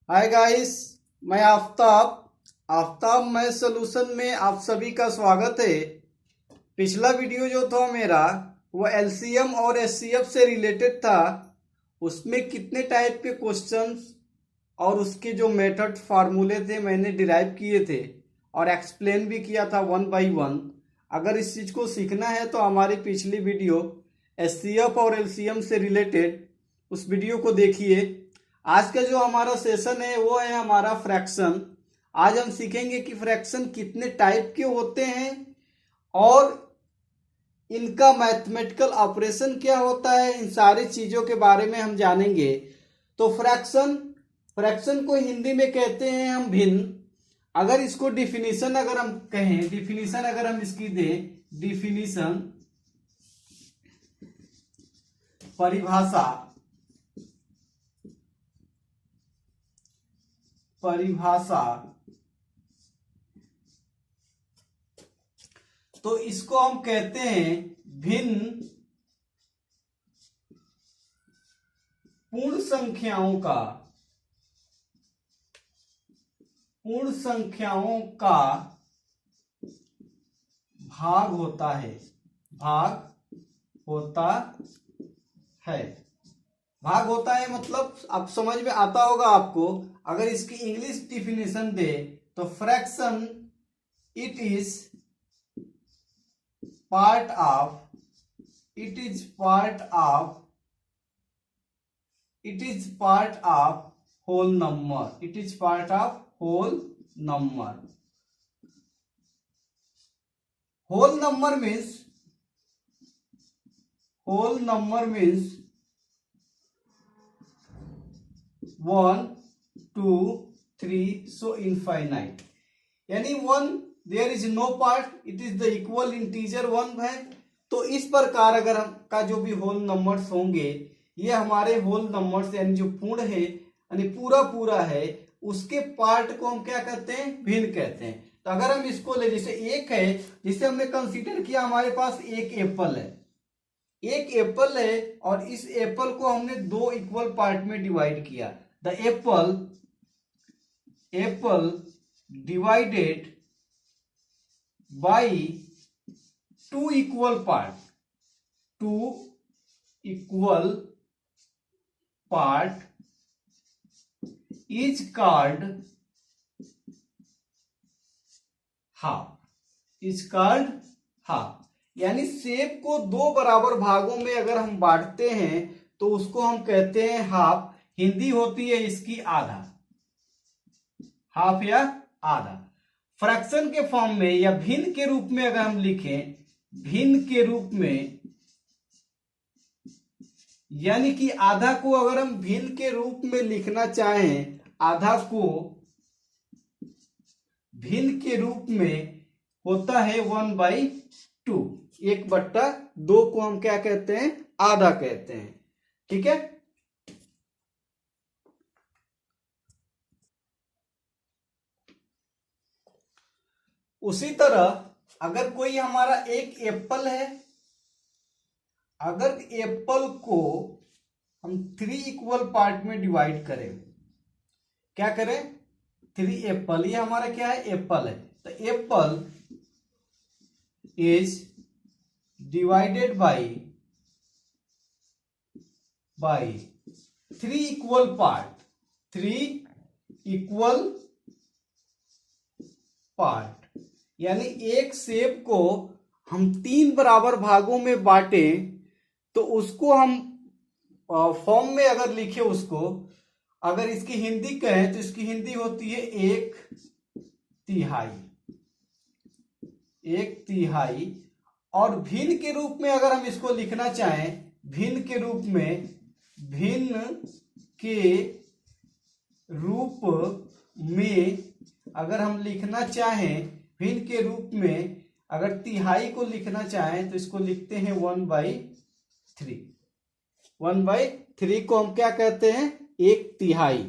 Hi guys, मैं Aftab Aftab math solution में आप सभी का स्वागत है। पिछला वीडियो जो था मेरा वो एलसीएम और एचसीएफ से रिलेटेड था। उसमें कितने टाइप के क्वेश्चंस और उसके जो मेथड फार्मूले थे मैंने डिराइव किए थे और एक्सप्लेन भी किया था वन बाय वन। अगर इस चीज़ को सीखना है तो हमारी पिछली वीडियो एचसीएफ और एलसीएम से रिलेटेड उस वीडियो को देखिए। आज का जो हमारा सेशन है वो है हमारा फ्रैक्शन। आज हम सीखेंगे कि फ्रैक्शन कितने टाइप के होते हैं और इनका मैथमेटिकल ऑपरेशन क्या होता है। इन सारी चीज़ों के बारे में हम जानेंगे। तो फ्रैक्शन फ्रैक्शन को हिंदी में कहते हैं हम भिन्न। अगर इसको डिफिनीशन अगर हम कहें, डिफिनीशन अगर हम इसकी दें, डिफिनीशन परिभाषा परिभाषा तो इसको हम कहते हैं भिन्न पूर्ण संख्याओं का भाग होता है। भाग होता है मतलब आप समझ में आता होगा आपको। अगर इसकी इंग्लिश डिफिनेशन दे तो fraction it is part of whole number. It is part of whole number. Whole number means 1, 2, 3 so infinite। यानी 1 there is no part, it is the equal integer 1 है। तो इस प्रकार अगर हम का जो भी होल नंबर्स होंगे ये हमारे होल नंबर्स यानी जो पूर्ण है यानी पूरा है, उसके पार्ट को हम क्या कहते हैं, भिन्न कहते हैं। तो अगर हम इसको ले, जैसे एक है जिसे हमने कंसीडर किया, हमारे पास एक एप्पल है और इस एप्पल को हमने दो इक्वल पार्ट में डिवाइड किया। The Apple divided by two equal part is called half. यानी सेब को दो बराबर भागों में अगर हम बांटते हैं तो उसको हम कहते हैं हाफ। हिंदी होती है इसकी आधा, हाफ या आधा। फ्रैक्शन के फॉर्म में या भिन्न के रूप में अगर हम लिखें, भिन्न के रूप में यानी कि आधा को अगर हम भिन्न के रूप में लिखना चाहें, आधा को भिन्न के रूप में होता है 1/2। 1/2 को हम क्या कहते हैं, आधा कहते हैं। ठीक है। उसी तरह अगर कोई हमारा एक एप्पल है, अगर एप्पल को हम 3 इक्वल पार्ट में डिवाइड करें, क्या करें, 3 एप्पल, ये हमारा क्या है, एप्पल है। तो Apple is divided by 3 equal part. यानी एक सेब को हम 3 बराबर भागों में बांटे तो उसको हम फॉर्म में अगर लिखे, उसको अगर इसकी हिंदी कहें तो इसकी हिंदी होती है 1/3। और भिन्न के रूप में अगर हम इसको लिखना चाहें, भिन्न के रूप में अगर हम लिखना चाहें, भिन्न के रूप में अगर तिहाई को लिखना चाहें तो इसको लिखते हैं 1/3। 1/3 को हम क्या कहते हैं, 1/3।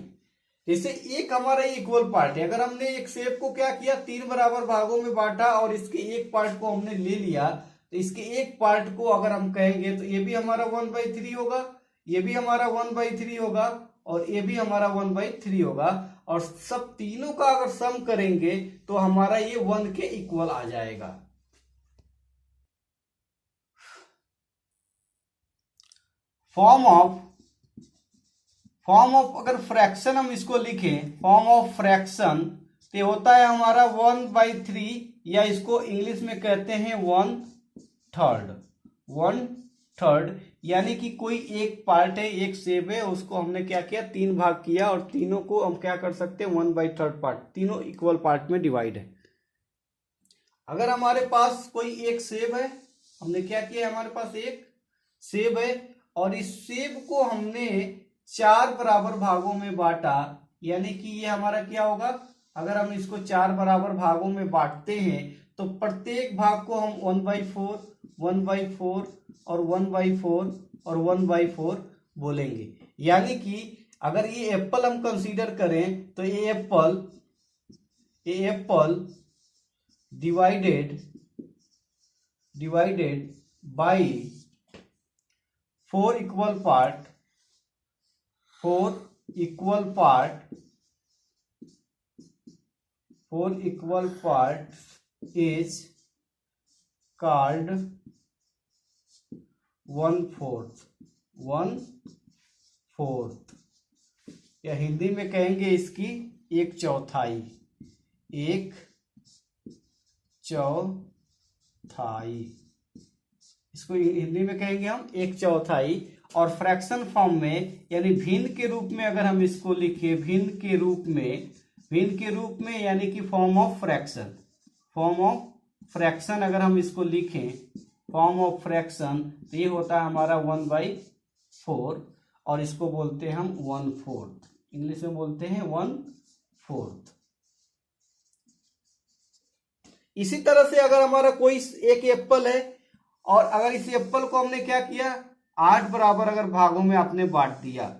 जैसे एक हमारा इक्वल पार्ट है, अगर हमने एक सेब को क्या किया, 3 बराबर भागों में बांटा और इसके एक पार्ट को हमने ले लिया, तो इसके एक पार्ट को अगर हम कहेंगे तो ये भी हमारा 1/3 होगा, ये भी हमारा 1/3 होगा और ये भी हमारा 1/3 होगा, और सब तीनों का अगर सम करेंगे तो हमारा ये 1 के इक्वल आ जाएगा। फॉर्म ऑफ अगर फ्रैक्शन हम इसको लिखें, फॉर्म ऑफ फ्रैक्शन तो होता है हमारा 1/3, या इसको इंग्लिश में कहते हैं 1/3, यानी कि कोई एक पार्ट है, एक सेब है, उसको हमने क्या किया, 3 भाग किया, और तीनों को हम क्या कर सकते हैं, 1/3 पार्ट, तीनों इक्वल पार्ट में डिवाइड है। अगर हमारे पास कोई एक सेब है, हमने क्या किया, हमारे पास एक सेब है और इस सेब को हमने 4 बराबर भागों में बांटा, यानी कि ये हमारा क्या होगा, अगर हम इसको 4 बराबर भागों में बांटते हैं तो प्रत्येक भाग को हम 1/4, 1/4 और 1/4 और 1/4 बोलेंगे। यानी कि अगर ये एप्पल हम कंसीडर करें तो ये Apple divided by 4 equal part is called 1/4, या हिंदी में कहेंगे इसकी 1/4, 1/4, इसको हिंदी में कहेंगे हम 1/4। और फ्रैक्शन फॉर्म में यानी भिन्न के रूप में अगर हम इसको लिखें, भिन्न के रूप में यानी कि फॉर्म ऑफ फ्रैक्शन अगर हम इसको लिखें, फॉर्म ऑफ फ्रैक्शन, तो ये होता है हमारा 1/4, और इसको बोलते हैं हम 1/4, इंग्लिश में बोलते हैं 1/4। इसी तरह से अगर हमारा कोई एक एप्पल है और अगर इस एप्पल को हमने क्या किया, 8 बराबर अगर भागों में आपने बांट दिया,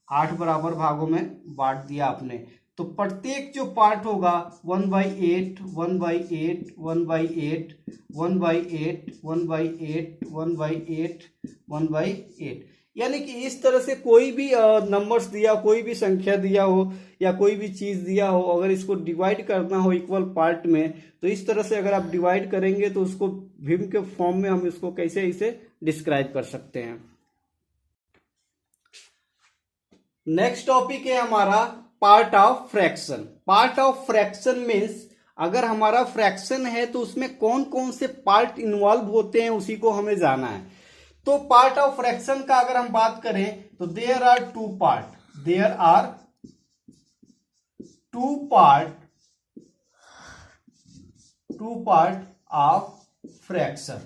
8 बराबर भागों में बांट दिया आपने, तो प्रत्येक जो पार्ट होगा 1/8, 1/8, 1/8, 1/8, 1/8, 1/8, 1/8, यानी कि इस तरह से कोई भी नंबर्स दिया, कोई भी संख्या दिया हो या कोई भी चीज दिया हो, अगर इसको डिवाइड करना हो इक्वल पार्ट में, तो इस तरह से अगर आप डिवाइड करेंगे तो उसको भिन्न के फॉर्म में हम इसको कैसे इसे डिस्क्राइब कर सकते हैं। नेक्स्ट टॉपिक है हमारा पार्ट ऑफ फ्रैक्शन मीन्स अगर हमारा फ्रैक्शन है तो उसमें कौन कौन से पार्ट इन्वॉल्व होते हैं उसी को हमें जाना है। तो पार्ट ऑफ फ्रैक्शन का अगर हम बात करें तो there are two part of fraction.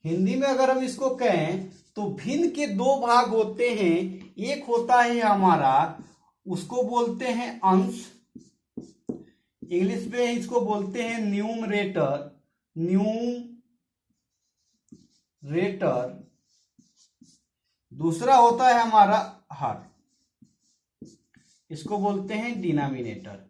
Hindi में अगर हम इसको कहें तो भिन्न के 2 भाग होते हैं, एक होता है हमारा, उसको बोलते हैं अंश, इंग्लिश में इसको बोलते हैं न्यूमरेटर, दूसरा होता है हमारा हर, इसको बोलते हैं डिनोमिनेटर।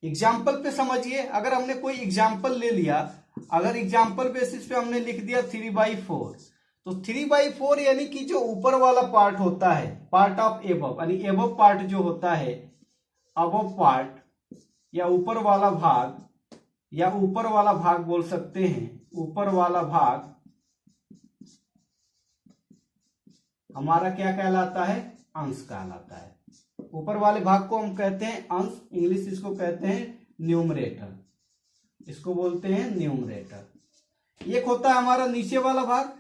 एग्जाम्पल पे समझिए, अगर हमने कोई एग्जाम्पल ले लिया, अगर एग्जाम्पल बेसिस पे हमने लिख दिया 3/4, तो 3/4 यानी कि जो ऊपर वाला पार्ट होता है, पार्ट ऑफ एबव, यानी एबव पार्ट जो होता है, अबव पार्ट या ऊपर वाला भाग बोल सकते हैं, ऊपर वाला भाग हमारा क्या कहलाता है, अंश कहलाता है। ऊपर वाले भाग को हम कहते हैं अंश, इंग्लिश इसको कहते हैं न्यूमरेटर, इसको बोलते हैं न्यूमरेटर। एक होता है हमारा नीचे वाला भाग,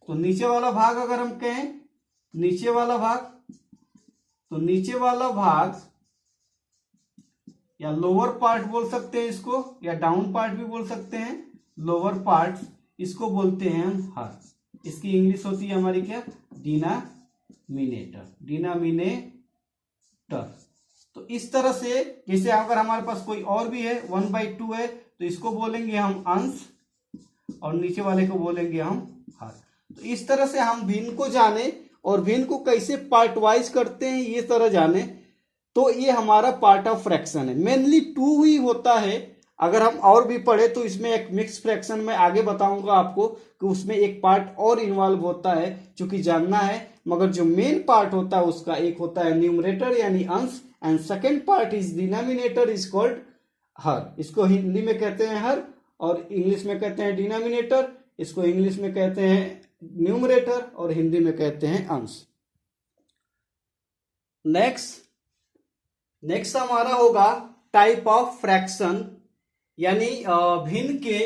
तो नीचे वाला भाग अगर हम कहें नीचे वाला भाग या लोअर पार्ट बोल सकते हैं इसको, या डाउन पार्ट भी बोल सकते हैं, लोअर पार्ट, इसको बोलते हैं हम हर, इसकी इंग्लिश होती है हमारी क्या, डिनोमिनेटर। तो इस तरह से, जैसे अगर हमारे पास कोई और भी है 1/2 है तो इसको बोलेंगे हम अंश और नीचे वाले को बोलेंगे हम हर। तो इस तरह से हम भिन्न को जाने और भिन्न को कैसे पार्ट वाइज करते हैं ये तरह जाने, तो ये हमारा पार्ट ऑफ फ्रैक्शन है। मेनली 2 ही होता है, अगर हम और भी पढ़े तो इसमें एक मिक्स फ्रैक्शन में आगे बताऊंगा आपको कि उसमें एक पार्ट और इन्वॉल्व होता है, चूंकि जानना है। मगर जो मेन पार्ट होता है उसका एक होता है न्यूमरेटर यानी अंश, and second part is denominator is called her. इसको हिंदी में कहते हैं हर और इंग्लिश में कहते हैं डिनोमिनेटर। इसको इंग्लिश में कहते हैं न्यूमरेटर और हिंदी में कहते हैं अंश। नेक्स्ट हमारा होगा टाइप ऑफ फ्रैक्शन, यानी भिन्न के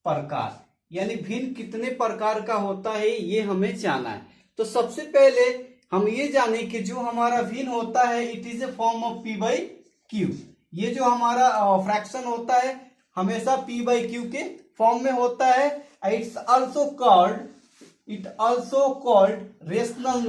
प्रकार यानी भिन्न कितने प्रकार का होता है ये हमें जानना है। तो सबसे पहले हम ये जाने कि जो हमारा भिन्न होता है it is a form of P by Q. ये जो हमारा फ्रैक्शन होता है हमेशा पी बाई क्यू के फॉर्म में होता है। It also called rational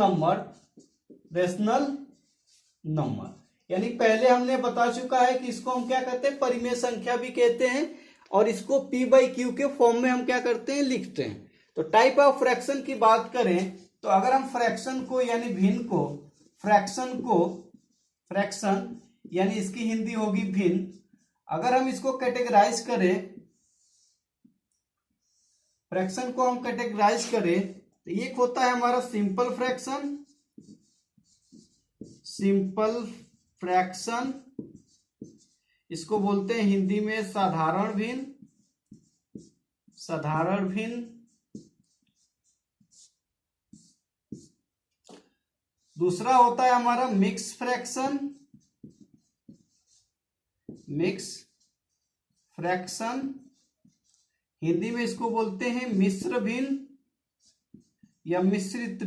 number, यानी पहले हमने बता चुका है कि इसको हम क्या कहते हैं, परिमेय संख्या भी कहते हैं, और इसको पी बाई क्यू के फॉर्म में हम क्या करते हैं, लिखते हैं। तो टाइप ऑफ फ्रैक्शन की बात करें तो अगर हम फ्रैक्शन को यानी भिन्न को फ्रैक्शन यानी इसकी हिंदी होगी भिन्न, अगर हम इसको कैटेगराइज करें, फ्रैक्शन को हम कैटेगराइज करें तो एक होता है हमारा सिंपल फ्रैक्शन, इसको बोलते हैं हिंदी में साधारण भिन्न। दूसरा होता है हमारा मिक्स फ्रैक्शन, हिंदी में इसको बोलते हैं मिश्र भिन्न या मिश्रित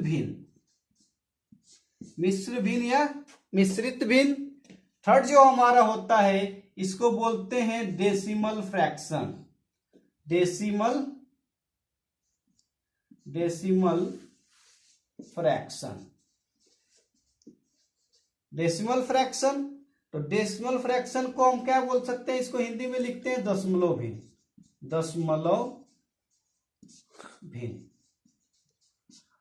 भिन्न। थर्ड जो हमारा होता है इसको बोलते हैं डेसिमल फ्रैक्शन। तो डेसिमल फ्रैक्शन को हम क्या बोल सकते हैं, इसको हिंदी में लिखते हैं दशमलव भिन्न।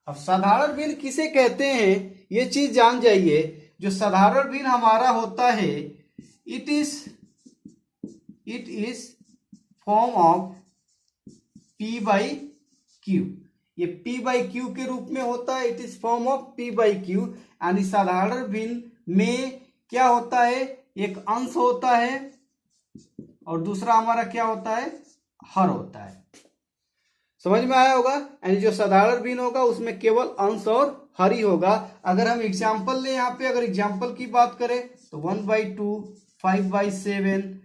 अब साधारण भिन्न किसे कहते हैं ये चीज जान जाइए। जो साधारण भिन्न हमारा होता है it is form of P by Q. ये पी बाई क्यू के रूप में होता है, it is form of P by Q. यानी साधारण भिन्न में क्या होता है, एक अंश होता है और दूसरा हमारा क्या होता है, हर होता है। समझ में आया होगा। यानी जो साधारण भिन्न होगा उसमें केवल अंश और हर ही होगा। अगर हम एग्जाम्पल ले, यहाँ पे अगर एग्जाम्पल की बात करें तो 1/2, 5/7,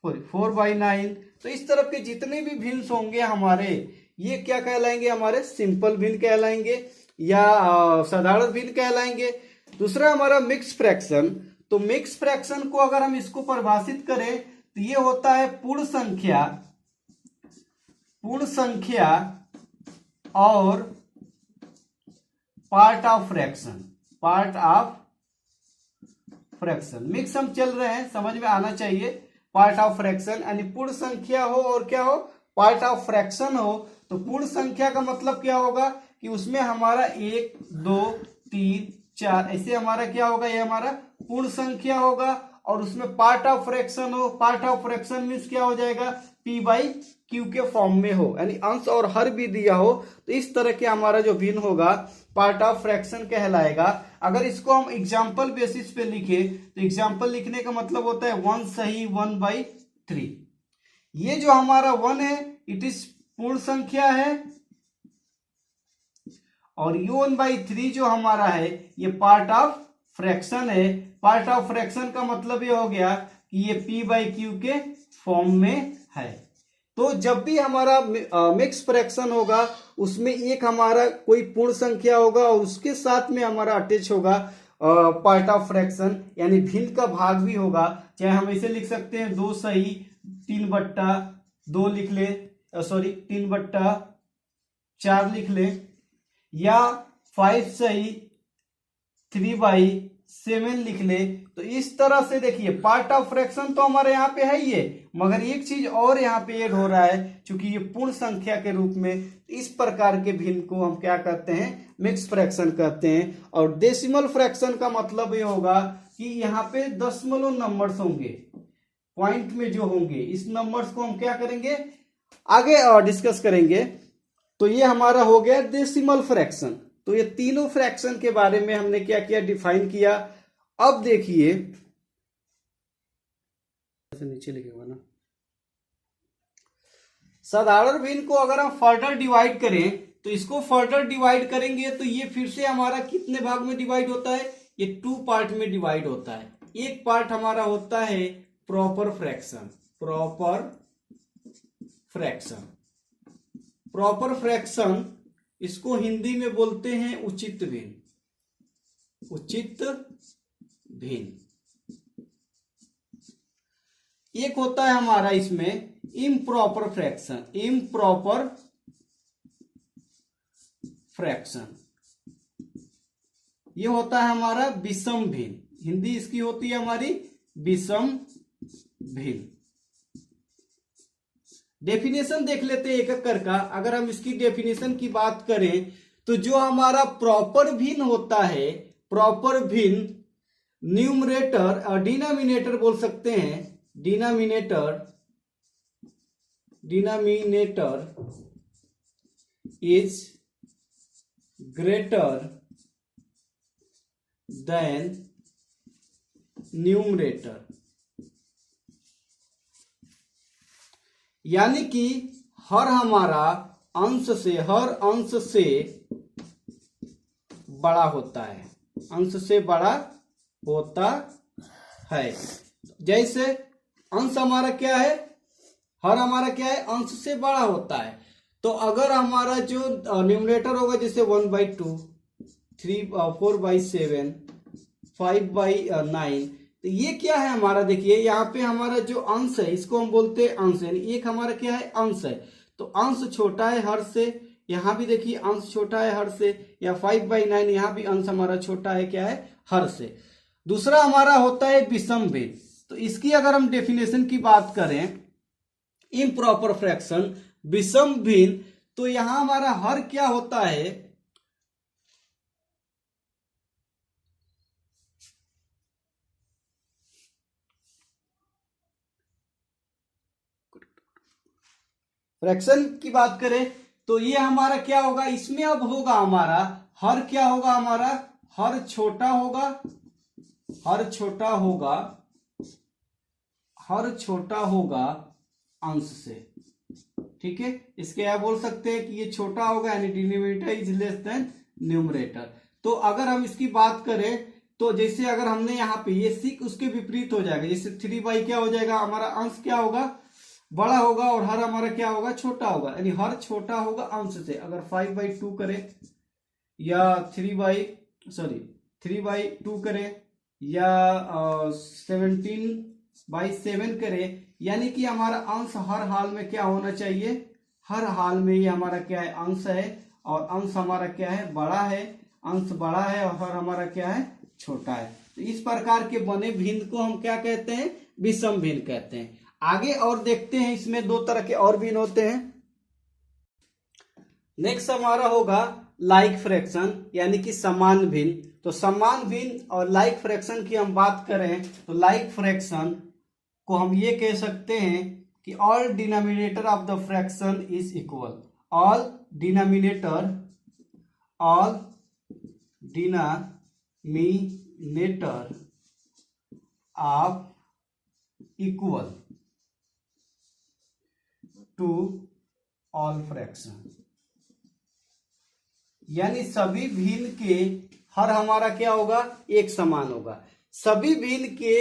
4/9, तो इस तरह के जितने भी भिन्न होंगे हमारे, ये क्या कहलाएंगे, हमारे सिंपल भिन्न कहलाएंगे या साधारण भिन्न कहलाएंगे। दूसरा हमारा मिक्स फ्रैक्शन। तो मिक्स फ्रैक्शन को अगर हम इसको परिभाषित करें तो ये होता है पूर्ण संख्या और पार्ट ऑफ फ्रैक्शन। मिक्स हम चल रहे हैं, समझ में आना चाहिए। पार्ट ऑफ फ्रैक्शन यानी पूर्ण संख्या हो और क्या हो, पार्ट ऑफ फ्रैक्शन हो। तो पूर्ण संख्या का मतलब क्या होगा कि उसमें हमारा 1, 2, 3, 4 ऐसे हमारा क्या होगा, ये हमारा पूर्ण संख्या होगा। और उसमें पार्ट ऑफ फ्रैक्शन हो, पार्ट ऑफ फ्रैक्शन मीन्स क्या हो जाएगा, पी बाई क्यू के फॉर्म में हो, यानी अंश और हर भी दिया हो। तो इस तरह के हमारा जो भिन्न होगा पार्ट ऑफ फ्रैक्शन कहलाएगा। अगर इसको हम एग्जाम्पल बेसिस पे लिखे तो एग्जाम्पल लिखने का मतलब होता है 1 सही 1/3। ये जो हमारा 1 है इट इज पूर्ण संख्या है और ये 1/3 जो हमारा है ये पार्ट ऑफ फ्रैक्शन है। पार्ट ऑफ फ्रैक्शन का मतलब ये हो गया कि ये पी बाई क्यू के फॉर्म में है। तो जब भी हमारा मिक्स फ्रैक्शन होगा उसमें एक हमारा कोई पूर्ण संख्या होगा और उसके साथ में हमारा अटैच होगा पार्ट ऑफ फ्रैक्शन यानी भिन्न का भाग भी होगा। चाहे हम ऐसे लिख सकते हैं 2 सही 3/2 लिख ले, 3/4 लिख ले, या 5 सही 3/7 7 लिख ले। तो इस तरह से देखिए पार्ट ऑफ फ्रैक्शन तो हमारे यहाँ पे है ही है, मगर एक चीज और यहाँ पे ऐड हो रहा है, क्योंकि ये पूर्ण संख्या के रूप में इस प्रकार के भिन्न को हम क्या कहते हैं, मिक्स फ्रैक्शन कहते हैं। और डेसिमल फ्रैक्शन का मतलब ये होगा कि यहाँ पे दशमलव नंबर्स होंगे, पॉइंट में जो होंगे, इस नंबर्स को हम क्या करेंगे आगे डिस्कस करेंगे। तो ये हमारा हो गया डेसिमल फ्रैक्शन। तो ये तीनों फ्रैक्शन के बारे में हमने क्या किया, डिफाइन किया। अब देखिए नीचे लिखेगा ना, साधारण भिन्न को अगर हम फर्दर डिवाइड करें तो इसको फर्दर डिवाइड करेंगे तो ये फिर से हमारा कितने भाग में डिवाइड होता है, ये 2 पार्ट में डिवाइड होता है। एक पार्ट हमारा होता है proper fraction, proper fraction, proper fraction इसको हिंदी में बोलते हैं उचित भिन्न, उचित भिन्न। एक होता है हमारा इसमें इम्प्रॉपर फ्रैक्शन, इम्प्रॉपर फ्रैक्शन, ये होता है हमारा विषम भिन्न, हिंदी इसकी होती है हमारी विषम भिन्न। डेफिनेशन देख लेते हैं एक एक करके। अगर हम इसकी डेफिनेशन की बात करें तो जो हमारा प्रॉपर भिन्न होता है, प्रॉपर भिन्न न्यूमरेटर और डिनोमिनेटर बोल सकते हैं, denominator, denominator is greater than numerator, यानी कि हर हमारा अंश से, हर अंश से बड़ा होता है, अंश से बड़ा होता है। जैसे अंश हमारा क्या है, हर हमारा क्या है, अंश से बड़ा होता है। तो अगर हमारा जो न्यूमरेटर होगा जैसे 1/2, 4/7, 5/9, तो ये क्या है हमारा, देखिए यहाँ पे हमारा जो अंश है इसको हम बोलते हैं अंश, यानी एक हमारा क्या है, अंश है। तो अंश छोटा है हर से, यहाँ भी देखिए अंश छोटा है हर से, या 5/9 यहाँ भी अंश हमारा छोटा है, क्या है, हर से। दूसरा हमारा होता है विषम भिन्न। तो इसकी अगर हम डेफिनेशन की बात करें, इम्प्रॉपर फ्रैक्शन, विषम भिन्न, तो यहां हमारा हर क्या होता है, फ्रैक्शन की बात करें तो ये हमारा क्या होगा, इसमें अब होगा हमारा हर क्या होगा, हमारा हर छोटा होगा, हर छोटा होगा, हर छोटा होगा अंश से। ठीक है, इसके आप बोल सकते हैं कि ये छोटा होगा, यानी denominator is less than numerator. तो अगर हम इसकी बात करें तो जैसे अगर हमने यहाँ पे ये सिक उसके विपरीत हो जाएगा, जैसे 3/, क्या हो जाएगा, हमारा अंश क्या होगा, बड़ा होगा, और हर हमारा क्या होगा, छोटा होगा, यानी हर छोटा होगा अंश से। अगर 5/2 करें या 3/2 करें या 17/7 करें, यानी कि हमारा अंश हर हाल में क्या होना चाहिए, हर हाल में ये हमारा क्या है, अंश है, और अंश हमारा क्या है, बड़ा है, अंश बड़ा है, और हर हमारा क्या है, छोटा है। तो इस प्रकार के बने भिन्न को हम क्या कहते हैं, विषम भिन्न कहते हैं। आगे और देखते हैं, इसमें 2 तरह के और भिन्न होते हैं। नेक्स्ट हमारा होगा लाइक फ्रैक्शन, यानी कि समान भिन्न। तो समान भिन्न और लाइक फ्रैक्शन की हम बात करें तो लाइक फ्रैक्शन को हम ये कह सकते हैं कि all denominator of the fraction is equal, all denominator, all denominator of equal to all fraction, यानी सभी भिन्न के हर हमारा क्या होगा, एक समान होगा, सभी भिन्न के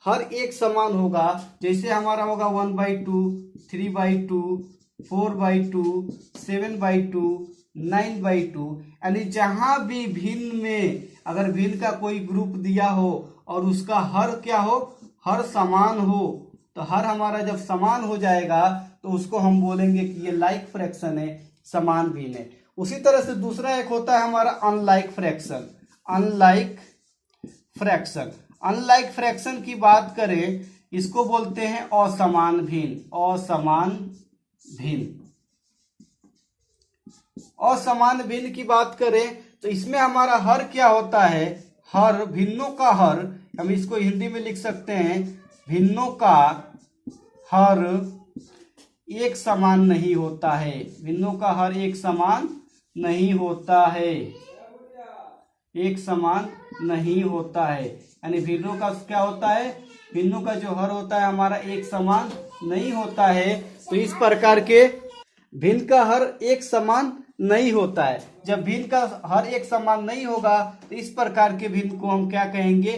हर एक समान होगा। जैसे हमारा होगा 1/2, 3/2, 4/2, 7/2, 9/2, यानी जहां भी भिन्न में अगर भिन्न का कोई ग्रुप दिया हो और उसका हर क्या हो, हर समान हो, तो हर हमारा जब समान हो जाएगा तो उसको हम बोलेंगे कि ये लाइक फ्रैक्शन है, समान भिन्न है। उसी तरह से दूसरा एक होता है हमारा unlike fraction, unlike fraction. Unlike fraction की बात करें, इसको बोलते हैं असमान भिन्न। असमान भिन्न, असमान भिन्न की बात करें तो इसमें हमारा हर क्या होता है, हर, भिन्नों का हर, हम इसको हिंदी में लिख सकते हैं, भिन्नों का हर एक समान नहीं होता है। भिन्नों का हर एक समान नहीं होता है, एक समान नहीं होता है। यानी भिन्नों का क्या होता है, भिन्नों का जो हर होता है हमारा एक समान नहीं होता है। तो इस प्रकार के भिन्न का हर एक समान नहीं होता है। जब भिन्न का हर एक समान नहीं होगा तो इस प्रकार के भिन्न को हम क्या कहेंगे,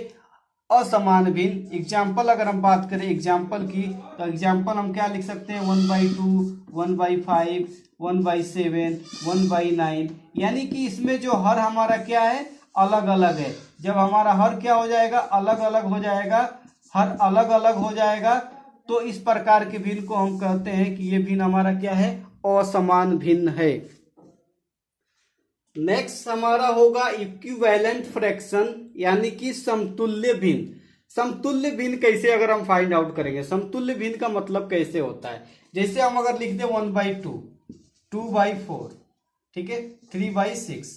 असमान भिन्न। एग्जाम्पल अगर हम बात करें एग्जाम्पल की, तो एग्जाम्पल हम क्या लिख सकते हैं, 1/2, 1/5, 1/7, 1/9। यानी कि इसमें जो हर हमारा क्या है, अलग अलग है। जब हमारा हर क्या हो जाएगा, अलग अलग हो जाएगा, हर अलग अलग हो जाएगा, तो इस प्रकार के भिन्न को हम कहते हैं कि ये भिन्न हमारा क्या है, असमान भिन्न है। नेक्स्ट हमारा होगा इक्विवेलेंट फ्रैक्शन, यानी कि समतुल्य भिन्न। समतुल्य भिन्न कैसे अगर हम फाइंड आउट करेंगे, समतुल्य भिन्न का मतलब कैसे होता है, जैसे हम अगर लिख दे 1/2, 2/4, ठीक है, 3/6,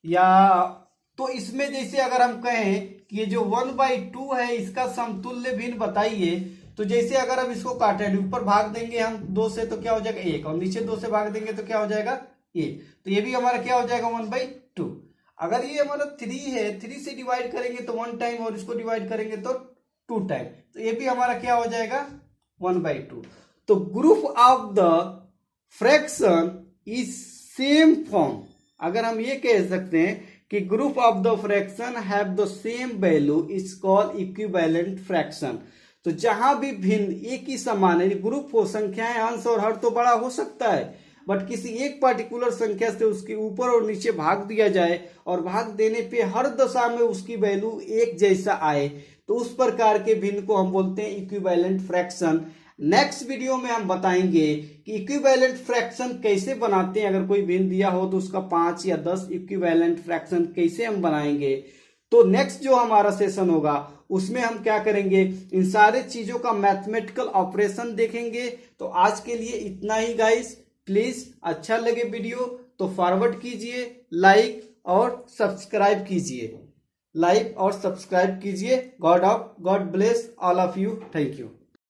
या तो इसमें जैसे अगर हम कहें कि ये जो 1/2 है इसका समतुल्य भिन्न बताइए, तो जैसे अगर हम इसको काटें, ऊपर भाग देंगे हम 2 से तो क्या हो जाएगा 1, और नीचे 2 से भाग देंगे तो क्या हो जाएगा 1, तो ये भी हमारा क्या हो जाएगा 1/2। अगर ये हमारा 3 है, 3 से डिवाइड करेंगे तो 1 टाइम, और इसको डिवाइड करेंगे तो 2 टाइम, तो ये भी हमारा क्या हो जाएगा 1/2। तो group of the fraction is same form. अगर हम ये कह सकते हैं कि group of the fraction have the same value is called equivalent fraction. तो जहां भी भिन्न एक ही समान है, ग्रुप हो, संख्याएं, अंश और हर तो बड़ा हो सकता है, बट किसी एक पर्टिकुलर संख्या से उसके ऊपर और नीचे भाग दिया जाए और भाग देने पे हर दशा में उसकी वैल्यू एक जैसा आए, तो उस प्रकार के भिन्न को हम बोलते हैं इक्विवेलेंट फ्रैक्शन। नेक्स्ट वीडियो में हम बताएंगे कि इक्विवेलेंट फ्रैक्शन कैसे बनाते हैं। अगर कोई भिन्न दिया हो तो उसका 5 या 10 इक्विवेलेंट फ्रैक्शन कैसे हम बनाएंगे। तो नेक्स्ट जो हमारा सेशन होगा उसमें हम क्या करेंगे, इन सारे चीजों का मैथमेटिकल ऑपरेशन देखेंगे। तो आज के लिए इतना ही गाइस। प्लीज अच्छा लगे वीडियो तो फॉरवर्ड कीजिए, लाइक और सब्सक्राइब कीजिए, लाइक और सब्सक्राइब कीजिए। God bless all of you. Thank you.